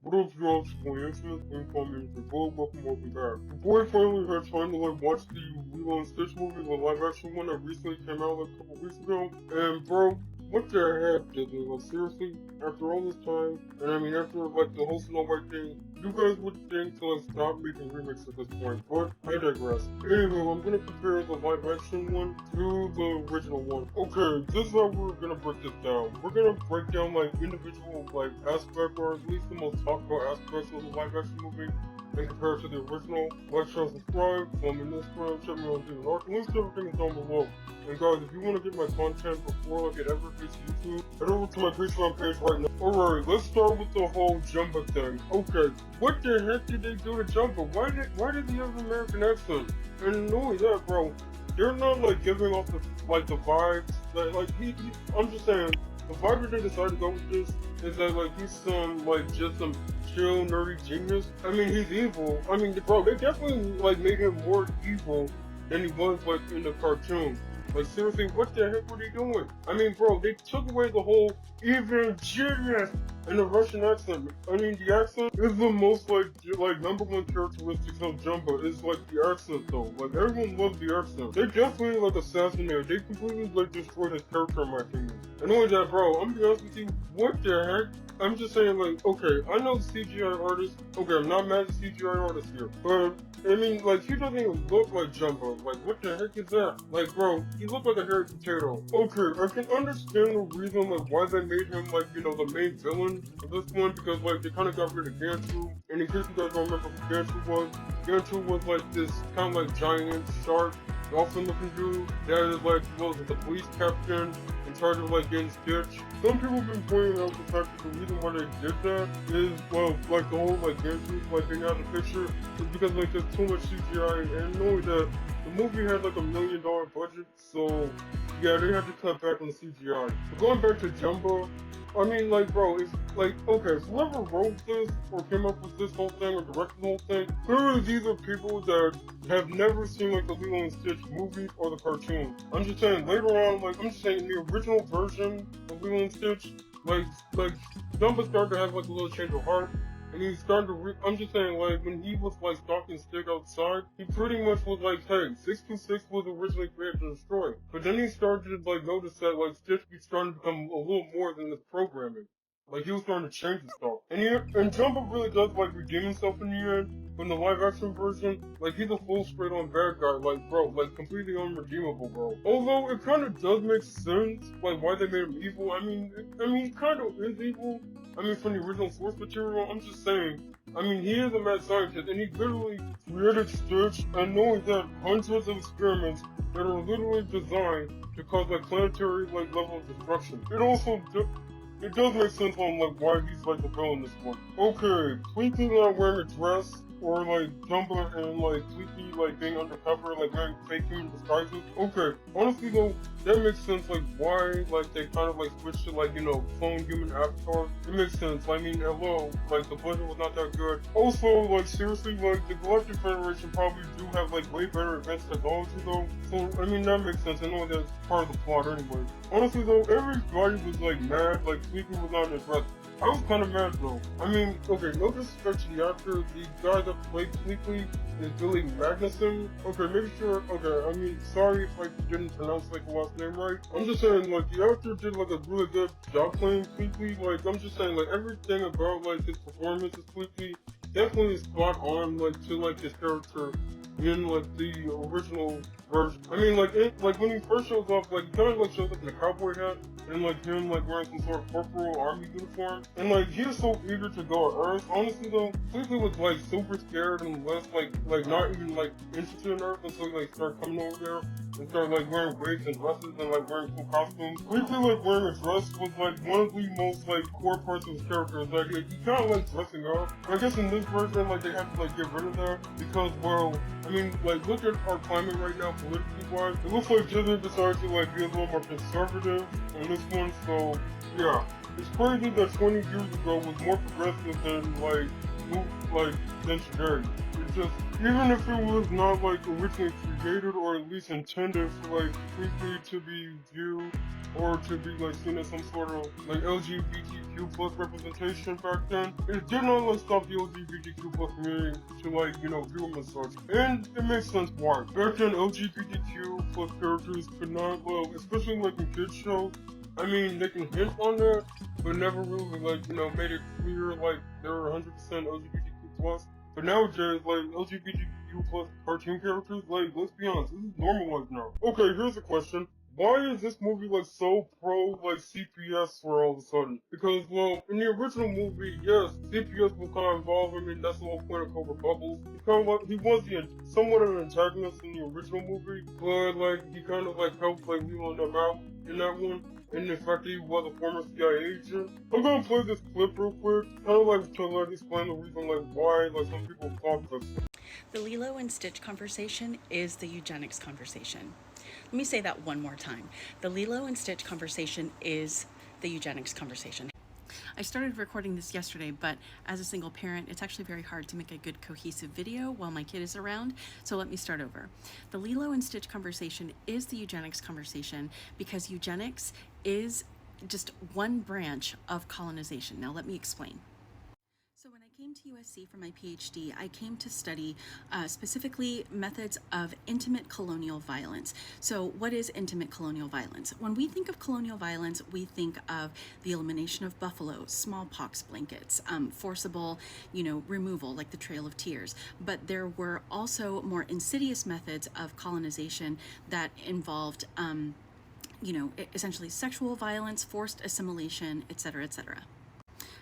What up, y'all? It's my infamous incoming to go. Welcome back. Before I finally had time to watch the Lilo&Stitch movie, the live action one that recently came out a couple weeks ago, and bro, what the heck, Disney? Seriously, after all this time, and I mean after the whole Snow White thing, you guys would think to stop making remakes at this point, but I digress. Anyway, I'm gonna compare the live action one to the original one. Okay, this is how we're gonna break this down. We're gonna break down individual aspects, or at least the most talked about aspects of the live action movie and compare it to the original. Like, share, subscribe, follow me on Instagram, check me on Twitter. Links to everything is down below. And guys, if you want to get my content before it ever hits YouTube, head over to my Patreon page right now. Alright, let's start with the whole Jumba thing. Okay, what the heck did they do to Jumba? Why did he have an American accent? And not only that, bro, they're not giving off the vibes I'm just saying, the vibe that they decided to go with this is that he's just some chill nerdy genius. I mean, he's evil. I mean, bro, they definitely made him more evil than he was in the cartoon. Seriously, what the heck were they doing? I mean, bro, they took away the whole evil genius and the Russian accent. I mean, the accent is the most number one characteristic of Jumbo is the accent though. Everyone loves the accent. They definitely assassinated. They completely destroyed his character in my opinion. And only that, bro, I'm gonna be honest with you, what the heck? I'm just saying okay, I know the CGI artist. Okay, I'm not mad at the CGI artist here, but I mean, he doesn't even look like Jumbo. What the heck is that? Bro, he looked like a hairy potato. Okay, I can understand the reason, why they made him, the main villain of this one, because, they kind of got rid of Gantu, and in case you guys don't remember who Gantu was, this kind of, giant, shark, dolphin-looking dude that is, was the police captain in charge of, getting Stitch. Some people have been pointing out the fact that the reason why they did that is, well, the whole, Gantu, thing out of the picture is because, there's too much CGI, and knowing that the movie had, $1 million budget, so, yeah, they had to cut back on the CGI. But going back to Jumbo, I mean, bro, it's, okay, so whoever wrote this, or came up with this whole thing, or directed the whole thing, clearly these are people that have never seen, the Lilo and Stitch movie or the cartoon. I'm just saying, later on, I'm just saying, the original version of Lilo and Stitch, Dumbo started to have, a little change of heart, and he started to I'm just saying, when he was, stalking Stick outside, he pretty much was hey, 626 was originally created to destroy. But then he started to, notice that, Stitch was starting to become a little more than this programming. He was starting to change his stuff. And Jumbo really does, redeem himself in the end. But in the live-action version, he's a full straight-on bad guy. Bro, completely unredeemable, bro. Although, it kind of does make sense, why they made him evil. I mean, he kind of is evil. I mean, from the original source material, I'm just saying. I mean, he is a mad scientist, and he literally created Stitch, and knowing that hundreds of experiments that are literally designed to cause, planetary, level of destruction. It does make sense on, why he's, the villain in this one. Okay, Twinkie not wearing a dress, or, Jumbo and, Twinkie, being undercover, wearing fake human disguises. Okay, honestly, though, that makes sense, why, they kind of, switched to, clone human avatars. It makes sense. I mean, hello, the budget was not that good. Also, seriously, the Galactic Federation probably do have, way better advanced technology, though. So, I mean, that makes sense. I know that's part of the plot anyway. Honestly, though, everybody was, mad, Twinkie was not in his dress. I was kind of mad though. I mean, okay, no disrespect to the actor. The guy that played Sleepy is Billy Magnuson. Okay, maybe sure. Okay, I mean, sorry if I didn't pronounce the last name right. I'm just saying, the actor did a really good job playing Sleepy. I'm just saying, everything about his performance as Sleepy definitely is spot on, to his character in the original version. I mean, when he first shows up, he kind of shows up in a cowboy hat and him wearing some sort of corporal army uniform, and he is so eager to go to Earth. Honestly though, Sleepy was super scared and less not even interested in Earth until he started coming over there and started wearing wigs and dresses and wearing cool costumes. Sleepy wearing a dress was one of the most core parts of his character. He kind of dressing up. I guess in this version they had to get rid of that because, well, I mean, look at our climate right now politically wise. It looks like Disney decided to be a little more conservative on this one, so yeah. It's crazy that 20 years ago was more progressive than like than today. It's just, even if it was not like originally created or at least intended for like strictly to be viewed or to be like seen as some sort of like LGBTQ plus representation back then, it did not like stop the LGBTQ plus community to like, you know, view them as such. And it makes sense why. Back then LGBTQ plus characters could not, well, especially like in kids shows, I mean, they can hint on that, but never really like, you know, made it clear like they were 100% LGBTQ plus. But nowadays, like, LGBTQ plus cartoon characters, like, let's be honest, this is normalized now. Okay, here's a question. Why is this movie, like, so pro, like, CPS for all of a sudden? Because, well, in the original movie, yes, CPS was kind of involved. I mean, that's the whole point of Cobra Bubbles. He kind of, like, he was somewhat of an antagonist in the original movie, but, like, he kind of, like, helped, like, wheeling them out in that one. And in fact, he was a former CIA agent. I'm gonna play this clip real quick, kind of like to like explain the reason like why like some people thought this. The Lilo and Stitch conversation is the eugenics conversation. Let me say that one more time. The Lilo and Stitch conversation is the eugenics conversation. I started recording this yesterday, but as a single parent, it's actually very hard to make a good cohesive video while my kid is around, so let me start over. The Lilo and Stitch conversation is the eugenics conversation because eugenics is just one branch of colonization. Now let me explain. So when I came to USC for my PhD, I came to study specifically methods of intimate colonial violence. So what is intimate colonial violence? When we think of colonial violence, we think of the elimination of buffalo, smallpox blankets, forcible, removal like the Trail of Tears. But there were also more insidious methods of colonization that involved essentially sexual violence, forced assimilation, etc., etc.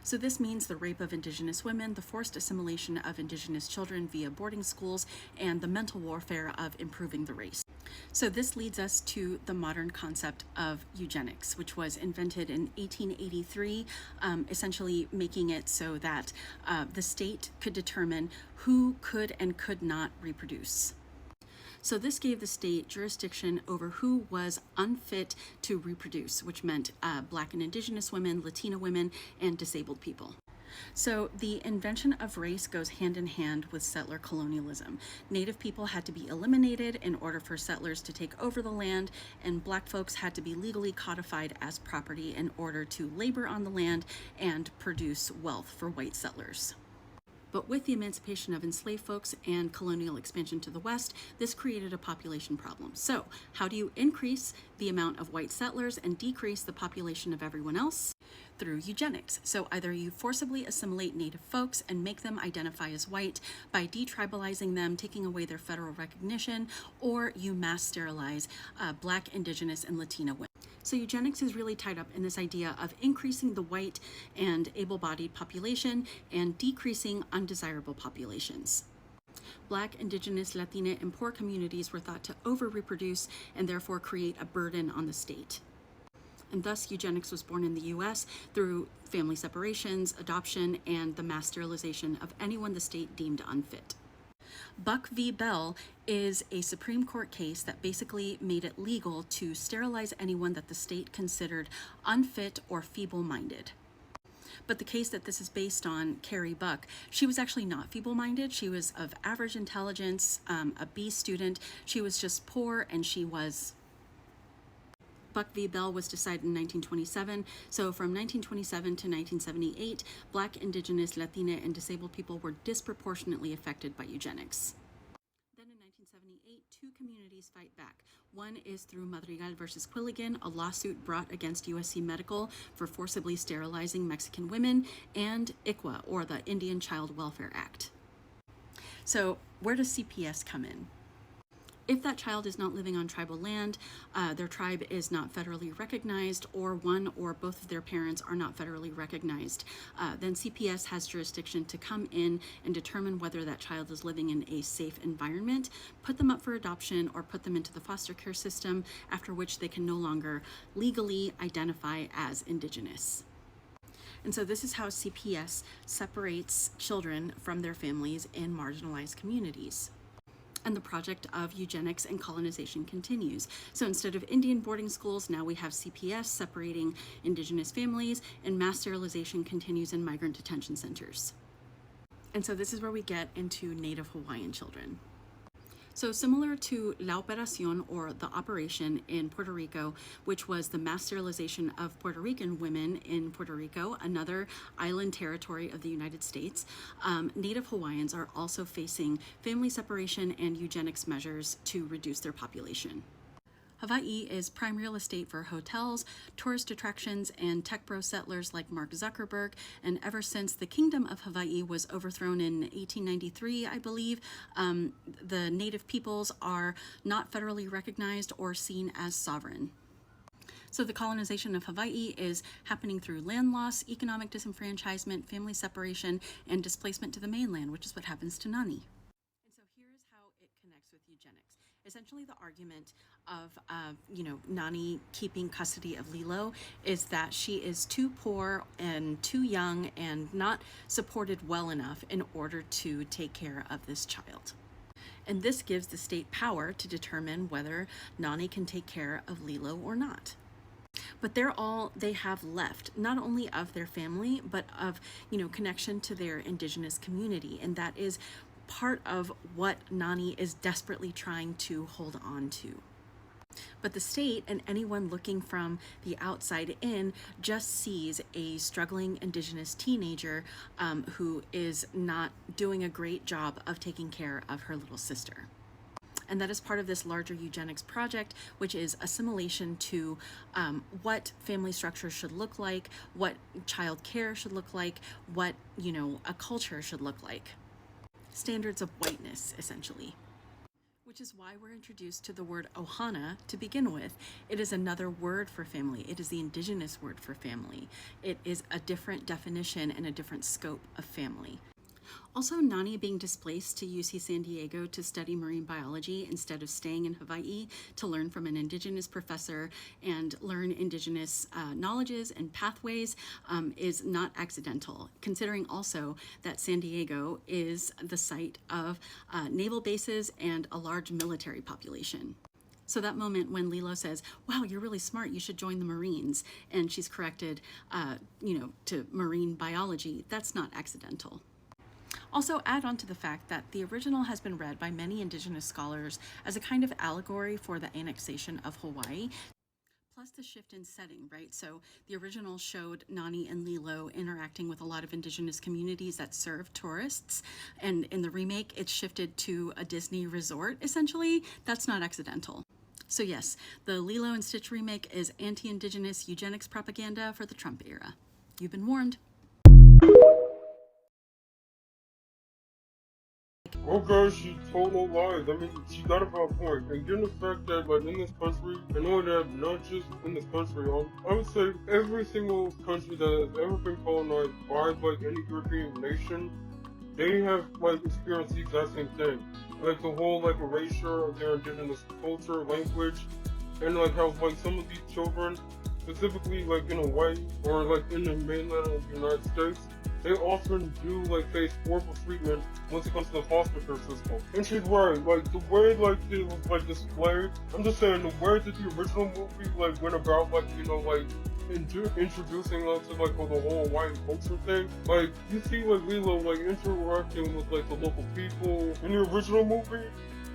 So this means the rape of Indigenous women, the forced assimilation of Indigenous children via boarding schools, and the mental warfare of improving the race. So this leads us to the modern concept of eugenics, which was invented in 1883, essentially making it so that the state could determine who could and could not reproduce. So this gave the state jurisdiction over who was unfit to reproduce, which meant Black and Indigenous women, Latina women, and disabled people. So the invention of race goes hand in hand with settler colonialism. Native people had to be eliminated in order for settlers to take over the land, and Black folks had to be legally codified as property in order to labor on the land and produce wealth for white settlers. But with the emancipation of enslaved folks and colonial expansion to the west, this created a population problem. So how do you increase the amount of white settlers and decrease the population of everyone else? Through eugenics. So either you forcibly assimilate native folks and make them identify as white by detribalizing them, taking away their federal recognition, or you mass sterilize Black, Indigenous, and Latina women. So eugenics is really tied up in this idea of increasing the white and able-bodied population and decreasing undesirable populations. Black, Indigenous, Latina, and poor communities were thought to over-reproduce and therefore create a burden on the state. And thus eugenics was born in the US through family separations, adoption, and the mass sterilization of anyone the state deemed unfit. Buck v. Bell is a Supreme Court case that basically made it legal to sterilize anyone that the state considered unfit or feeble-minded. But the case that this is based on, Carrie Buck, she was actually not feeble-minded. She was of average intelligence, a B student. She was just poor, and she was... Buck v. Bell was decided in 1927, so from 1927 to 1978, Black, Indigenous, Latina, and disabled people were disproportionately affected by eugenics. Then in 1978, two communities fight back. One is through Madrigal versus Quilligan, a lawsuit brought against USC Medical for forcibly sterilizing Mexican women, and ICWA, or the Indian Child Welfare Act. So where does CPS come in? If that child is not living on tribal land, their tribe is not federally recognized, or one or both of their parents are not federally recognized, then CPS has jurisdiction to come in and determine whether that child is living in a safe environment, put them up for adoption, or put them into the foster care system, after which they can no longer legally identify as Indigenous. And so this is how CPS separates children from their families in marginalized communities. And the project of eugenics and colonization continues. So instead of Indian boarding schools, now we have CPS separating Indigenous families, and mass sterilization continues in migrant detention centers. And so this is where we get into Native Hawaiian children. So similar to La Operación, or the operation in Puerto Rico, which was the mass sterilization of Puerto Rican women in Puerto Rico, another island territory of the United States, Native Hawaiians are also facing family separation and eugenics measures to reduce their population. Hawaii is prime real estate for hotels, tourist attractions, and tech bro settlers like Mark Zuckerberg. And ever since the Kingdom of Hawaii was overthrown in 1893, I believe, the native peoples are not federally recognized or seen as sovereign. So the colonization of Hawaii is happening through land loss, economic disenfranchisement, family separation, and displacement to the mainland, which is what happens to Nani. And so here's how it connects with eugenics. Essentially, the argument of, Nani keeping custody of Lilo is that she is too poor and too young and not supported well enough in order to take care of this child. And this gives the state power to determine whether Nani can take care of Lilo or not. But they're all they have left, not only of their family, but of, connection to their indigenous community. And that is part of what Nani is desperately trying to hold on to. But the state and anyone looking from the outside in just sees a struggling indigenous teenager who is not doing a great job of taking care of her little sister. And that is part of this larger eugenics project, which is assimilation to what family structure should look like, what child care should look like, what, a culture should look like. Standards of whiteness, essentially. Which is why we're introduced to the word ohana to begin with. It is another word for family. It is the indigenous word for family. It is a different definition and a different scope of family. Also, Nani being displaced to UC San Diego to study marine biology instead of staying in Hawaii to learn from an indigenous professor and learn indigenous knowledges and pathways is not accidental, considering also that San Diego is the site of naval bases and a large military population. So that moment when Lilo says, "Wow, you're really smart, you should join the Marines," and she's corrected, to marine biology, that's not accidental. Also, add on to the fact that the original has been read by many indigenous scholars as a kind of allegory for the annexation of Hawaii, plus the shift in setting, right? So the original showed Nani and Lilo interacting with a lot of indigenous communities that serve tourists, and in the remake, it's shifted to a Disney resort, essentially. That's not accidental. So yes, the Lilo&Stitch remake is anti-indigenous eugenics propaganda for the Trump era. You've been warned. Well, guys, she told no lies. I mean, she got a valid point. And given the fact that, like, in this country, and knowing that not just in this country, I would say every single country that has ever been colonized by, like, any European nation, they have, like, experienced the exact same thing. Like, the whole, like, erasure of their indigenous culture, language, and, like, how, like, some of these children, specifically, like, in Hawaii, or, like, in the mainland of the United States, they often do, like, face horrible treatment once it comes to the foster care system. And she's right, like, the way, like, it was, like, displayed, I'm just saying, the way that the original movie, like, went about, like, introducing us to, like, the whole Hawaiian culture thing, like, you see, like, Lilo, like, interacting with, like, the local people in the original movie,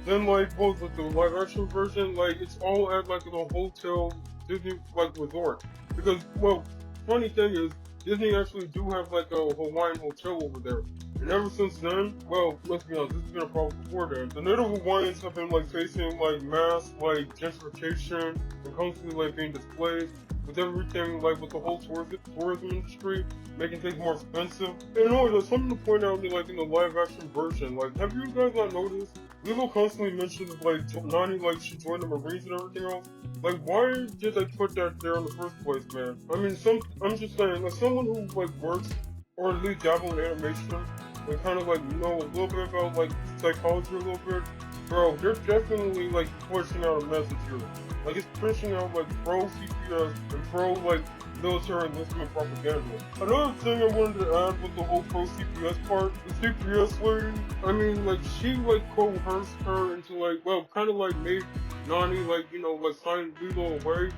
then, like, both with the live-action version, like, it's all at, like, the hotel Disney, like, resort. Because, well, funny thing is, Disney actually do have, like, a Hawaiian hotel over there. And ever since then, well, let's be honest, this has been a problem before then. The Native Hawaiians have been, like, facing, like, mass, like, gentrification and constantly, like, being displaced with everything, like, with the whole tourism industry, making things more expensive. And there's something to point out, like, in the live-action version. Like, have you guys not noticed? Lilo constantly mentions, like, Nani, like, should join the Marines and everything else. Like, why did they put that there in the first place, man? I mean, I'm just saying, like, someone who, like, works, or at least dabble in animation, and kind of, like, know a little bit about, like, psychology a little bit, bro, they're definitely, like, pushing out a message here. Like, it's pushing out, like, pro-CPS and pro, like, military enlistment propaganda. Another thing I wanted to add with the whole pro-CPS part, the CPS lady, I mean, like, she, like, coerced her into, like, well, kind of, like, made Nani, like, like, sign Lilo away,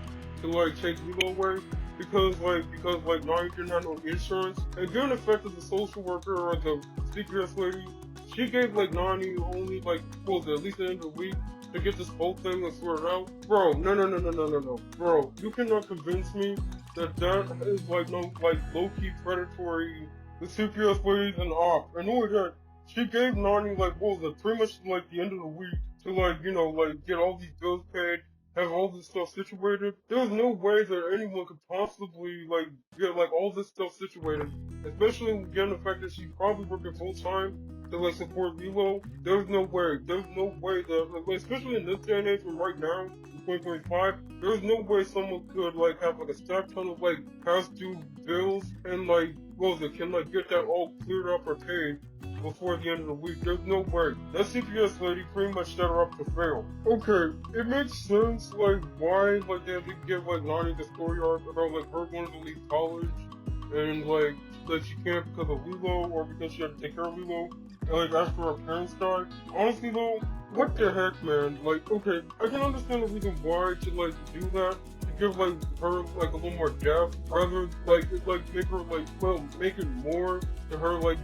to, like, take Lilo away. because Nani didn't have no insurance. And given the fact that the social worker or the CPS lady, she gave like Nani only like at least the end of the week to get this whole thing like sorted out. Bro, no. Bro, you cannot convince me that is like no like low-key predatory. The CPS ladies and op. And only that, she gave Nani like pretty much like the end of the week to like get all these bills paid, have all this stuff situated. There's no way that anyone could possibly like get like all this stuff situated, especially given the fact that she's probably working full time to like support Lilo. There's no way that like, especially in this day and age and right now in 2025, there's no way someone could like have like a stack ton of like past due bills and like can like get that all cleared up or paid before the end of the week. There's no way. That CPS lady pretty much set her up to fail. Okay, it makes sense like why like they had to give like Nani the story arc about like her wanting to leave college and like she can't because of Lilo or because she had to take care of Lilo and like after her parents died. Honestly though, what the heck, man? Like, okay, I can understand the reason why to like do that, to give like her like a little more depth, rather like make her like make it more to her like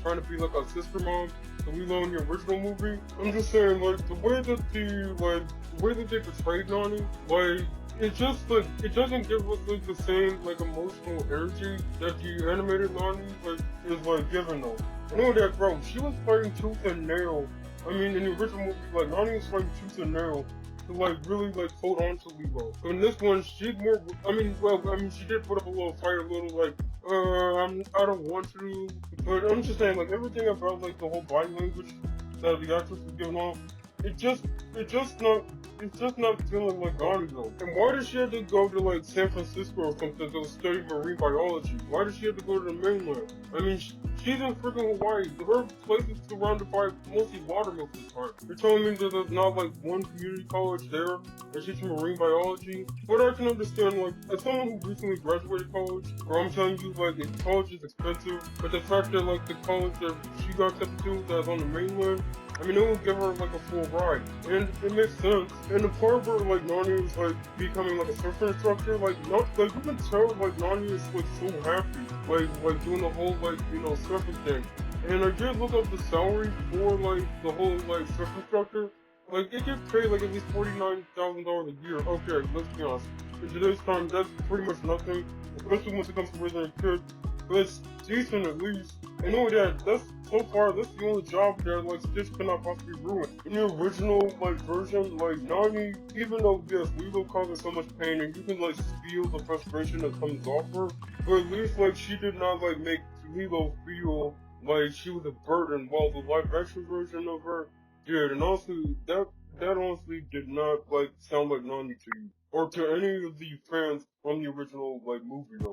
trying to be like a sister mom to Lilo in the original movie. I'm just saying like the way that they portrayed Nani, like it doesn't give us like the same like emotional energy that the animated Nani like is like giving though. I know that, bro, she was fighting tooth and nail. I mean, in the original movie, like, Nani was fighting tooth and nail to, like, really, like, hold on to Lilo. So in this one, she did put up a little fight, a little, like, I don't want to, but I'm just saying, like, everything about, like, the whole body language that the actress was giving off, it's just not feeling like Nani, though. And why did she have to go to, like, San Francisco or something to study marine biology? Why did she have to go to the mainland? I mean, she's in freaking Hawaii. Her place is surrounded by mostly water most of the time. You're telling me that there's not like one community college there that teaches marine biology? But I can understand, like, as someone who recently graduated college, where I'm telling you, like, college is expensive, but the fact that, like, the college that she got accepted to that's on the mainland, I mean, it will give her, like, a full ride. And it makes sense. And the part where, like, Nani is, like, becoming, like, a surfer instructor, like, you can tell, like, Nani is, like, so happy. Like, doing the whole, like, surfing thing. And I did look up the salary for, like, the whole, like, surf instructor. Like, it gets paid, like, at least $49,000 a year. Okay, let's be honest. In today's time, that's pretty much nothing. Especially when it comes to raising a kid. But it's decent at least. And only that, that's the only job that, like, Stitch cannot possibly ruin. In the original, like, version, like, Nani, even though, yes, Lilo causes so much pain, and you can, like, feel the frustration that comes off her, but at least, like, she did not, like, make Lilo feel like she was a burden, while the live-action version of her did. And honestly, that honestly did not, like, sound like Nani to you. Or to any of the fans from the original, like, movie, though.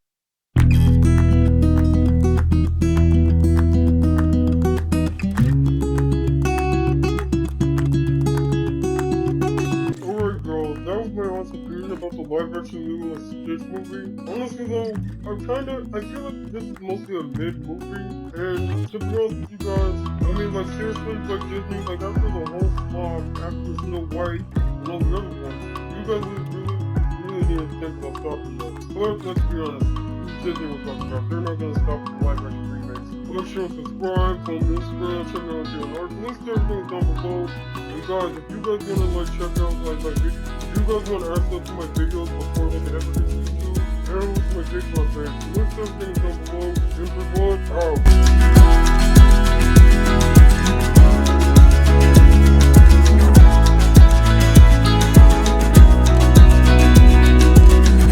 That was my honest opinion about the live-action Lilo&Stitch movie. Honestly though, I feel like this is mostly a mid-movie, and to be honest with you guys, I mean, like, seriously, like, Disney, like, after the whole flop, after Snow White, and all the other ones, you guys really need to think about stopping that. But, let's be honest, Disney was talking about, they're not gonna stop the live-action remakes. Make sure to subscribe, follow me on Instagram, check me out here on art. Links to everything is down below. And guys, if you guys wanna like check out like my videos, if you guys wanna access to my videos before they can ever get to YouTube, head over to my Facebook page. Links to everything is down below. And for blood, out.